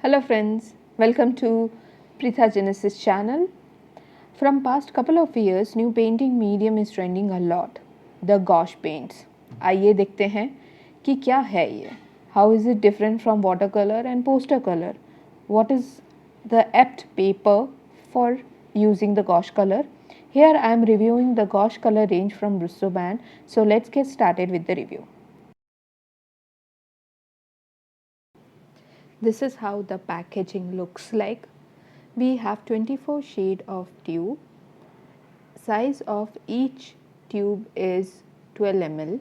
Hello friends, welcome to Pritha Genesis channel. From past couple of years, new painting medium is trending a lot. The gouache paints. आइए देखते हैं कि क्या है ये. How is it different from watercolor and poster color? What is the apt paper for using the gouache color? Here I am reviewing the gouache color range from Bristol Brand. So let's get started with the review. This is how the packaging looks like. We have 24 shade of tube. Size of each tube is 12 ml.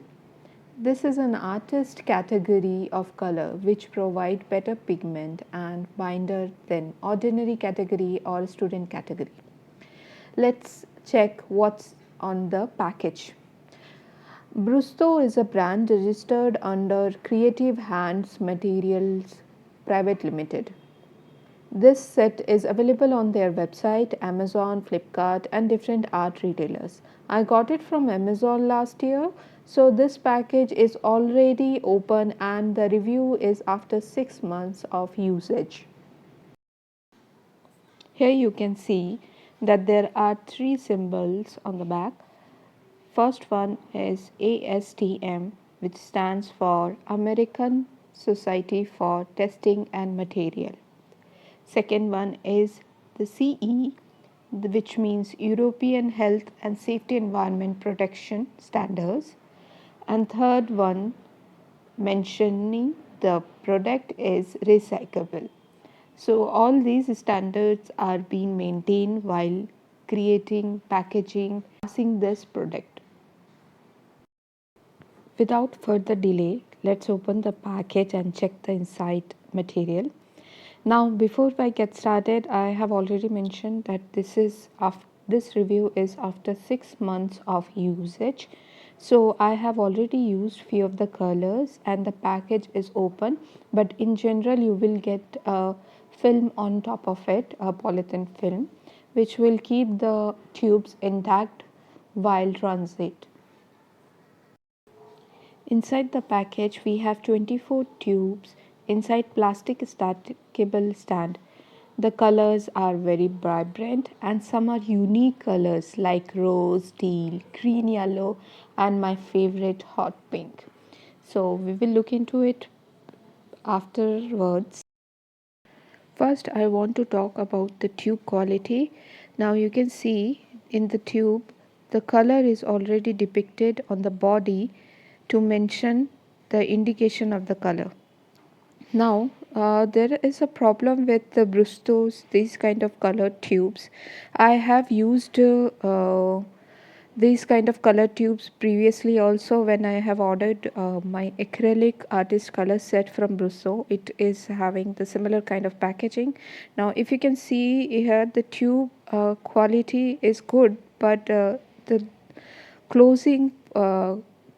This is an artist category of color which provide better pigment and binder than ordinary category or student category. Let's check what's on the package. Brusto is a brand registered under Creative Hands Materials Private Limited. This set is available on their website, Amazon, Flipkart, and different art retailers. I got it from Amazon last year, so this package is already open and the review is after 6 months of usage. Here you can see that there are 3 symbols on the back. First one is ASTM, which stands for American Society for Testing and Material. Second one is the CE, which means European Health and Safety Environment Protection Standards. And third one mentioning the product is recyclable. So all these standards are being maintained while creating, packaging, passing this product. Without further delay, let's open the package and check the inside material. Now, before I get started, I have already mentioned that this review is after 6 months of usage. So I have already used few of the colors and the package is open, but in general you will get a film on top of it, a polythene film, which will keep the tubes intact while transit. Inside the package we have 24 tubes inside plastic stackable stand. The colors are very vibrant and some are unique colors like rose, teal, green, yellow, and my favorite hot pink. So we will look into it afterwards. First I want to talk about the tube quality. Now you can see in the tube the color is already depicted on the body to mention the indication of the color. Now there is a problem with the Brustos, these kind of colored tubes. I have used these kind of color tubes previously also when I have ordered my acrylic artist color set from Brusso. It is having the similar kind of packaging. Now if you can see here the tube quality is good, but the closing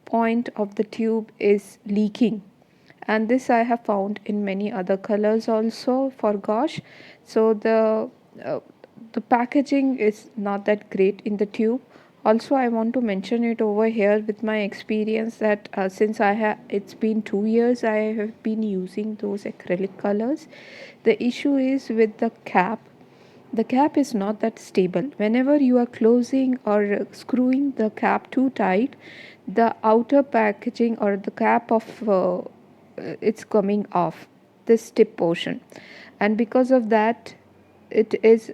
point of the tube is leaking, and this I have found in many other colors also for gouache. So uh, the packaging is not that great in the tube. Also I want to mention it over here with my experience that since I have it's been 2 years I have been using those acrylic colors. The issue is with the cap. The cap is not that stable. Whenever you are closing or screwing the cap too tight, the outer packaging or the cap of it's coming off, this tip portion, and because of that it is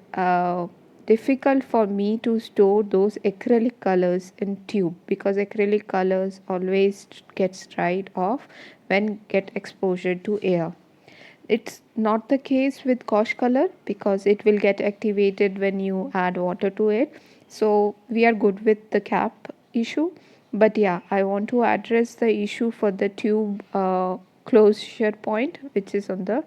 difficult for me to store those acrylic colors in tube, because acrylic colors always gets dried off when get exposure to air. It's not the case with gouache color because it will get activated when you add water to it. So we are good with the cap issue. But yeah, I want to address the issue for the tube closure point, which is on the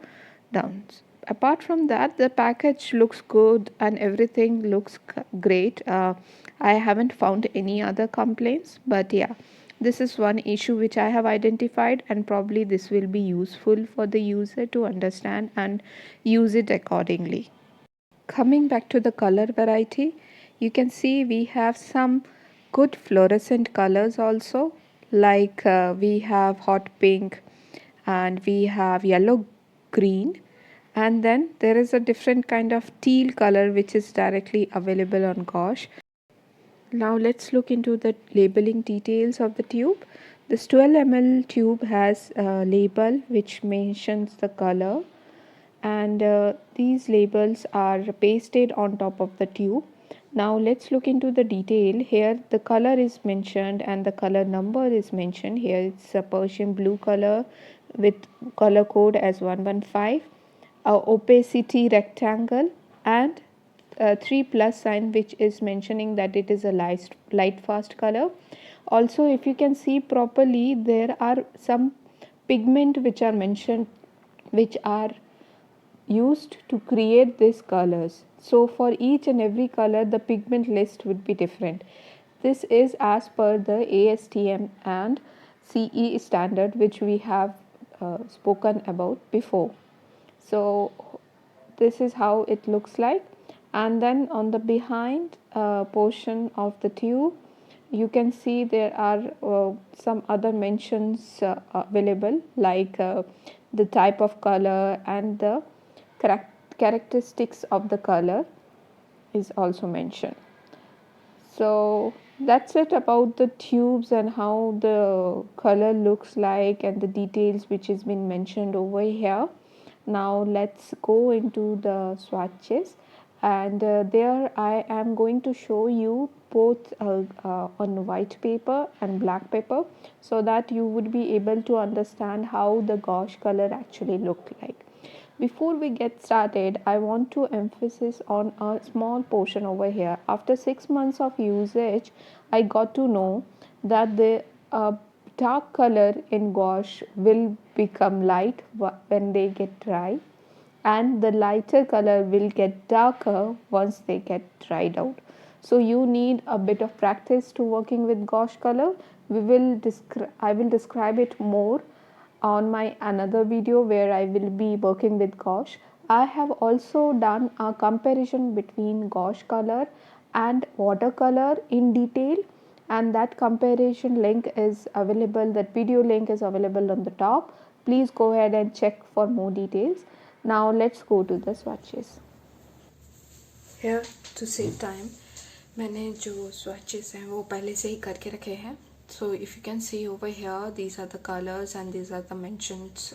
downs. Apart from that, the package looks good and everything looks great. I haven't found any other complaints, but yeah, this is one issue which I have identified, and probably this will be useful for the user to understand and use it accordingly. Coming back to the color variety, you can see we have some good fluorescent colors also, like we have hot pink and we have yellow green, And then there is a different kind of teal color which is directly available on gouache. Now let's look into the labeling details of the tube. This 12 ml tube has a label which mentions the color, and these labels are pasted on top of the tube. Now let's look into the detail. Here the color is mentioned and the color number is mentioned. Here it's a Persian blue color with color code as 115, a opacity rectangle, and a 3 plus sign which is mentioning that it is a light fast color. Also, if you can see properly, there are some pigment which are mentioned, which are used to create these colors. So for each and every color the pigment list would be different. This is as per the ASTM and CE standard which we have spoken about before. So this is how it looks like. And then on the behind portion of the tube, you can see there are some other mentions available, like the type of color and the characteristics of the color is also mentioned. So that's it about the tubes and how the color looks like and the details which has been mentioned over here. Now let's go into the swatches, and there I am going to show you both on white paper and black paper, so that you would be able to understand how the gouache color actually look like. Before we get started, I want to emphasize on a small portion over here. After 6 months of usage, I got to know that the dark color in gouache will become light when they get dry, and the lighter color will get darker once they get dried out. So you need a bit of practice to working with gouache color. I will describe it more on my another video where I will be working with gouache. I have also done a comparison between gouache color and watercolor in detail, and that comparison link is available, that video link is available on the top. Please go ahead and check for more details. Now let's go to the swatches. Here to save time, मैंने जो swatches हैं वो पहले से ही करके रखे हैं. So if you can see over here, these are the colors and these are the mentions,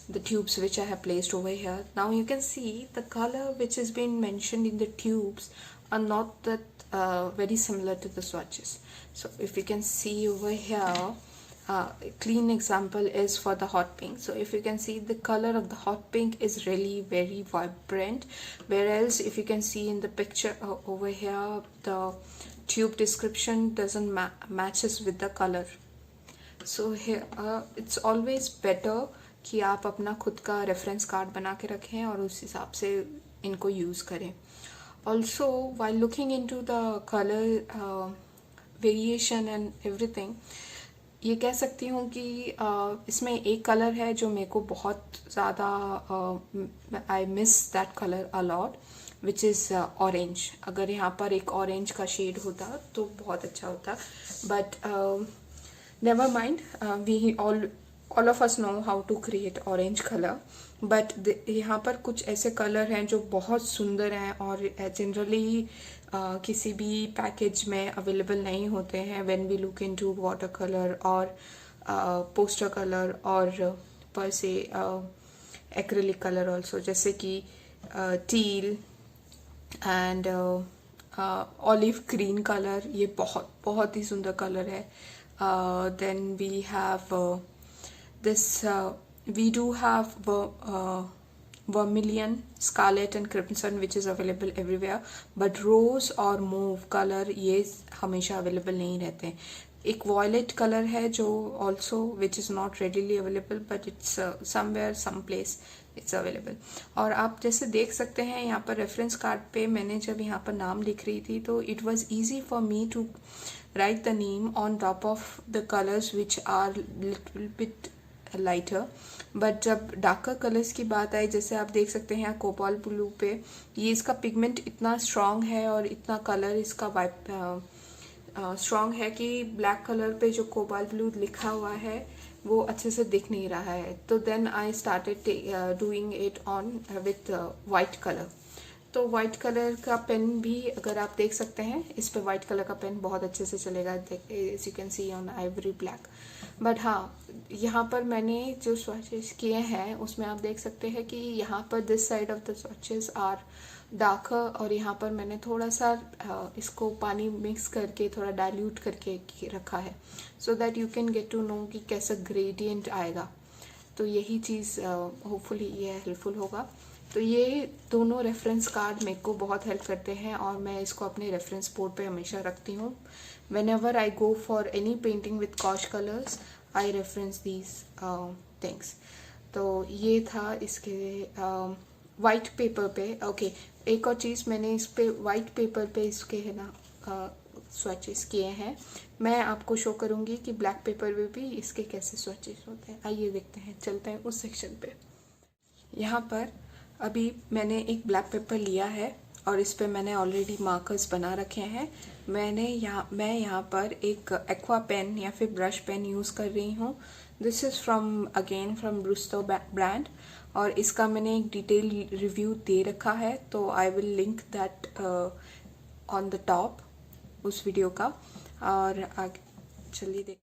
the tubes which I have placed over here. Now you can see the color which has been mentioned in the tubes are not that very similar to the swatches. So if you can see over here, a clean example is for the hot pink. So if you can see, the color of the hot pink is really very vibrant, whereas if you can see in the picture over here, the tube description doesn't matches with the color. So here it's always better कि आप अपना खुद का reference card बना के रखें और उस हिसाब से इनको यूज़ करें. Also, while looking into the color variation and everything, ये कह सकती हूँ कि इसमें एक कलर है जो मेरे को बहुत ज़्यादा I miss that colour a lot, which is orange. अगर यहाँ पर एक ऑरेंज का शेड होता तो बहुत अच्छा होता, but never mind, we all of us know how to create orange color, but यहाँ पर कुछ ऐसे कलर हैं जो बहुत सुंदर हैं और जनरली किसी भी पैकेज में अवेलेबल नहीं होते हैं. When we look into water colour और पोस्टर कलर और पर से एक्रिलिक कलर ऑल्सो, जैसे कि teal and olive green colour, ये बहुत बहुत ही सुंदर कलर है. Then we have this we do have vermilion, scarlet and crimson which is available everywhere, but rose और mauve color ये हमेशा available नहीं रहते हैं. एक violet color है जो also which is not readily available, but it's somewhere some place it's available. और आप जैसे देख सकते हैं यहाँ पर रेफरेंस कार्ड पे मैंने जब यहाँ पर नाम लिख रही थी तो it was easy for me to write the name on top of the colors which are little bit lighter. But जब डार्कर कलर्स की बात आई, जैसे आप देख सकते हैं यहाँ कोबाल्ट ब्लू पे, ये इसका पिगमेंट इतना स्ट्रॉन्ग है और इतना कलर इसका वाइट स्ट्रॉन्ग है कि ब्लैक कलर पे जो कोबाल्ट ब्लू लिखा हुआ है वो अच्छे से दिख नहीं रहा है। तो then I started doing it on with white colour. तो वाइट कलर का पेन भी अगर आप देख सकते हैं, इस पे वाइट कलर का पेन बहुत अच्छे से चलेगा, as you can see on ivory black. But हाँ, यहाँ पर मैंने जो स्वॉचेस किए हैं उसमें आप देख सकते हैं कि यहाँ पर this side of the swatches are darker, और यहाँ पर मैंने थोड़ा सा इसको पानी मिक्स करके थोड़ा डाइल्यूट करके रखा है, so that you can get to know कि कैसा ग्रेडियंट आएगा। तो यही चीज़ होपफुली ये हेल्पफुल होगा। तो ये दोनों रेफरेंस कार्ड मेरे को बहुत हेल्प करते हैं, और मैं इसको अपने रेफरेंस बोर्ड पे हमेशा रखती हूँ। When ever I go for any painting with cosh colours, I reference these things. तो ये था इसके वाइट पेपर पे। ओके, एक और चीज़, मैंने इस पे वाइट पेपर पे इसके है ना स्वैचेस किए हैं। मैं आपको शो करूँगी कि ब्लैक पेपर पे भी इसके कैसे स्वैचेस होते हैं। आइए देखते हैं, चलते हैं उस सेक्शन पे। यहाँ पर अभी मैंने एक ब्लैक पेपर लिया है और इस पे मैंने ऑलरेडी मार्कर्स बना रखे हैं। मैं यहाँ पर एक एक्वा पेन या फिर ब्रश पेन यूज़ कर रही हूँ। दिस इज़ फ्रॉम ब्रूस्टो ब्रांड, और इसका मैंने एक डिटेल रिव्यू दे रखा है, तो I will link that on the top उस वीडियो का। और चलिए देख।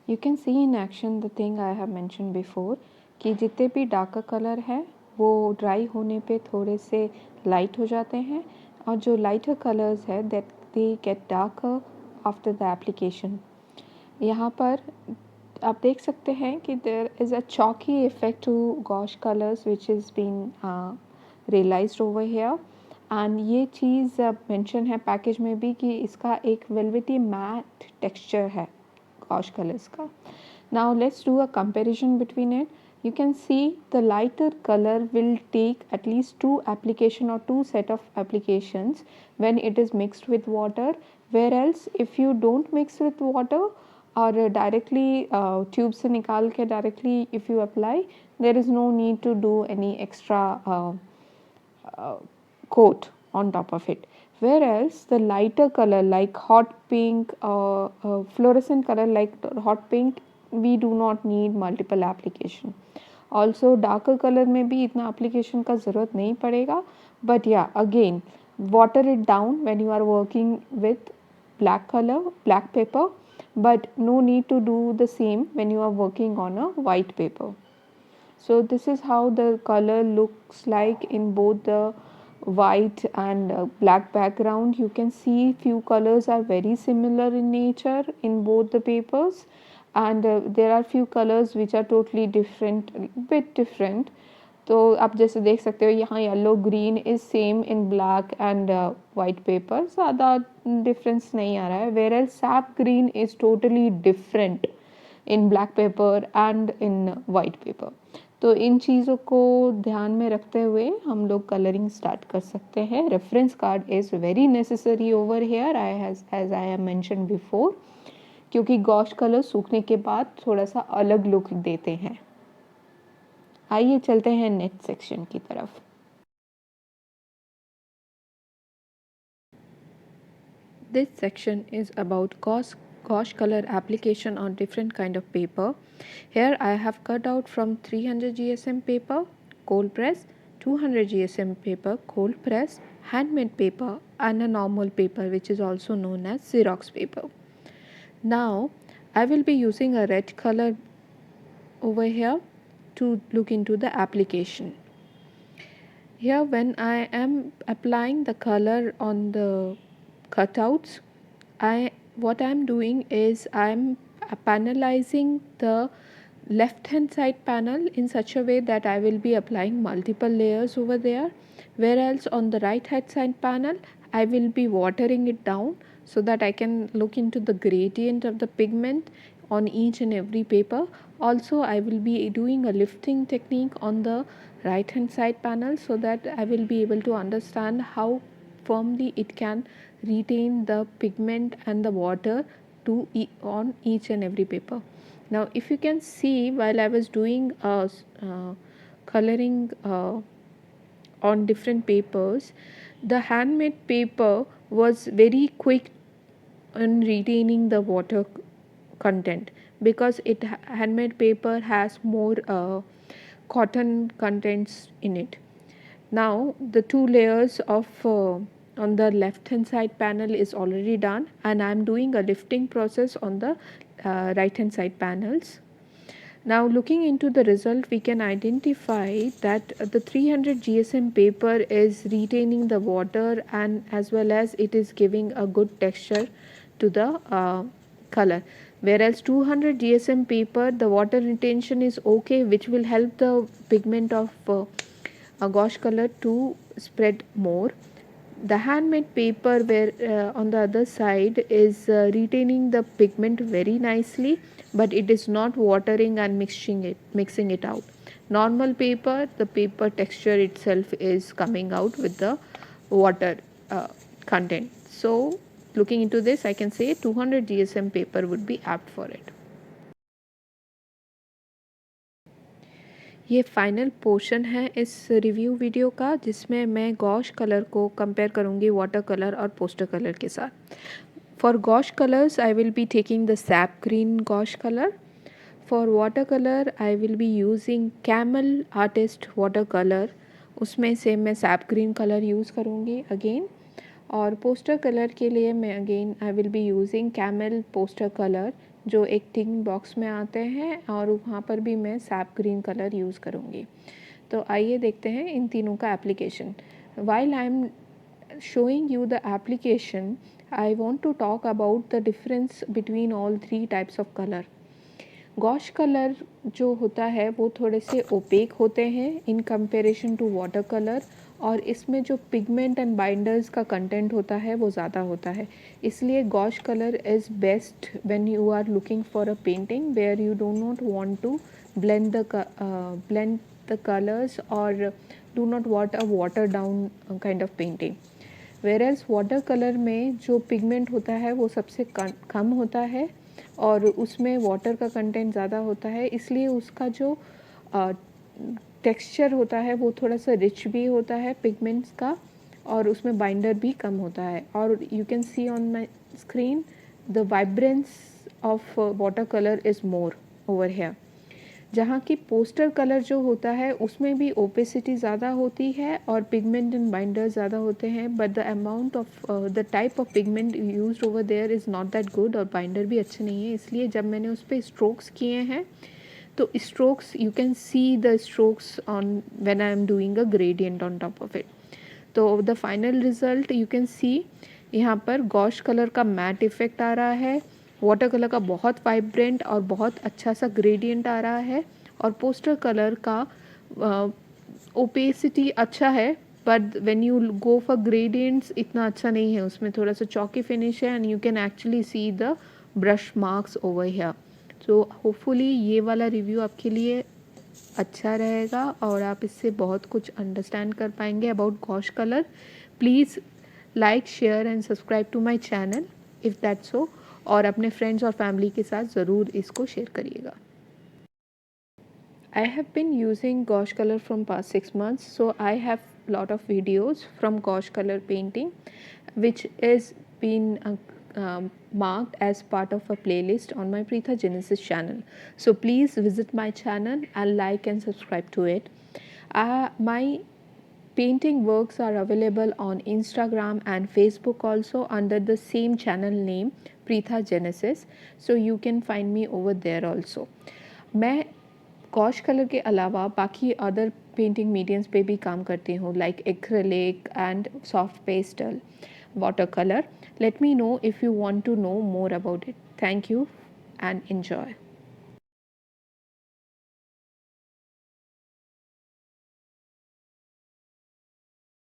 You can see in action the thing I have mentioned before कि जितने भी डार्कर कलर हैं वो ड्राई होने पे थोड़े से लाइट हो जाते हैं, और जो लाइटर कलर्स है that they get darker after the application. यहाँ पर आप देख सकते हैं कि there is a chalky effect to gouache colours which is been realised over here. And ये चीज़ मेंशन है पैकेज में भी कि इसका एक वेलवेटी मैट टेक्सचर है gouache colors ka. Now let's do a comparison between it. You can see the lighter color will take at least 2 application or 2 set of applications when it is mixed with water, whereas if you don't mix with water or directly tube se nikal ke directly if you apply, there is no need to do any extra coat on top of it. Whereas the lighter color like hot pink or fluorescent color like hot pink, we do not need multiple application. Also darker color में भी इतना application का ज़रूरत नहीं पड़ेगा, but yeah, again water it down when you are working with black color, black paper, but no need to do the same when you are working on a white paper. So this is how the color looks like in both the white and black background. You can see few colors are very similar in nature in both the papers, and there are few colors which are totally different, bit different. तो आप जैसे देख सकते हो यहाँ yellow green is same in black and white paper, ज़्यादा difference नहीं आ रहा है, whereas sap green is totally different in black paper and in white paper. तो इन चीज़ों को ध्यान में रखते हुए हम लोग कलरिंग स्टार्ट कर सकते हैं। Reference card is very necessary over here as I have mention before, क्योंकि गॉश कलर सूखने के बाद थोड़ा सा अलग लुक देते हैं। आइए चलते हैं नेक्स्ट सेक्शन की तरफ। This section is about gouache color application on different kind of paper. Here I have cut out from 300 GSM paper, cold press, 200 GSM paper, cold press, handmade paper, and a normal paper which is also known as Xerox paper. Now I will be using a red color over here to look into the application. Here when I am applying the color on the cutouts, what I'm doing is I'm panelizing the left hand side panel in such a way that I will be applying multiple layers over there, whereas on the right hand side panel I will be watering it down so that I can look into the gradient of the pigment on each and every paper. Also I will be doing a lifting technique on the right hand side panel so that I will be able to understand how firmly it can retain the pigment and the water on each and every paper. Now if you can see, while I was doing coloring on different papers, the handmade paper was very quick in retaining the water content, because handmade paper has more cotton contents in it. Now the two layers of on the left hand side panel is already done, and I am doing a lifting process on the right hand side panels. Now looking into the result, we can identify that the 300 GSM paper is retaining the water, and as well as it is giving a good texture to the color, whereas 200 GSM paper, the water retention is okay, which will help the pigment of a gouache color to spread more. The handmade paper, where on the other side, is retaining the pigment very nicely, but it is not watering and mixing it out. Normal paper, the paper texture itself is coming out with the water content. So looking into this, I can say 200 GSM paper would be apt for it. ये final portion है इस review video का, जिसमें मैं gosh colour को compare करूँगी water colour और poster colour के साथ. For gosh colours I will be taking the SAP green gosh colour. For water colour I will be using camel artist water colour, उसमें से मैं सैप ग्रीन कलर यूज़ करूँगी again. और poster colour के लिए मैं again I will be using camel poster colour, जो एक टिन बॉक्स में आते हैं, और वहाँ पर भी मैं सैप ग्रीन कलर यूज़ करूँगी. तो आइए देखते हैं इन तीनों का application. While I am showing you the application, I want to talk about the difference between all three types of color. Gouache colour जो होता है वो थोड़े से ओपेक होते हैं in comparison to water colour, और इसमें जो पिगमेंट एंड बाइंडर्स का कंटेंट होता है वो ज़्यादा होता है. इसलिए gouache colour is best when you are looking for a painting where you do not want to blend the colors, or do not want a water down kind of painting. Whereas water colour में जो pigment होता है वो सबसे कम होता है, और उसमें वाटर का कंटेंट ज़्यादा होता है, इसलिए उसका जो टेक्सचर होता है वो थोड़ा सा रिच भी होता है पिगमेंट्स का, और उसमें बाइंडर भी कम होता है. और you can see on my screen the vibrance of water colour is more over here. जहाँ की पोस्टर कलर जो होता है उसमें भी ओपेसिटी ज़्यादा होती है और पिगमेंट एंड बाइंडर ज़्यादा होते हैं, but the amount of the type of pigment used over there is not that good, और बाइंडर भी अच्छे नहीं है. इसलिए जब मैंने उस पर स्ट्रोक्स किए हैं तो strokes, you can see the strokes on when I am doing a gradient on top of it. तो the final result you can see, यहाँ पर गॉश कलर का मैट इफेक्ट आ रहा है, वाटर कलर का बहुत वाइब्रेंट और बहुत अच्छा सा ग्रेडियंट आ रहा है, और पोस्टर कलर का ओपेसिटी अच्छा है, but when you go for gradients इतना अच्छा नहीं है, उसमें थोड़ा सा चॉकी फिनिश है, and you can actually see the brush marks over here. So hopefully ये वाला रिव्यू आपके लिए अच्छा रहेगा और आप इससे बहुत कुछ अंडरस्टैंड कर पाएंगे about gouache colour. Please like, share and subscribe to my channel if that's so, और अपने फ्रेंड्स और फैमिली के साथ ज़रूर इसको शेयर करिएगा. I have been using gouache color from past 6 months, so I have lot of videos from gouache color painting, which is been marked as part of a playlist on my Preetha Genesis channel. So please visit my channel and like and subscribe to it. My painting works are available on Instagram and Facebook also under the same channel name Preetha Genesis, so you can find me over there also. मैं gosh colour के अलावा बाकी other painting mediums पे भी काम करती हूँ, like acrylic and soft pastel, water colour. Let me know if you want to know more about it. Thank you and enjoy.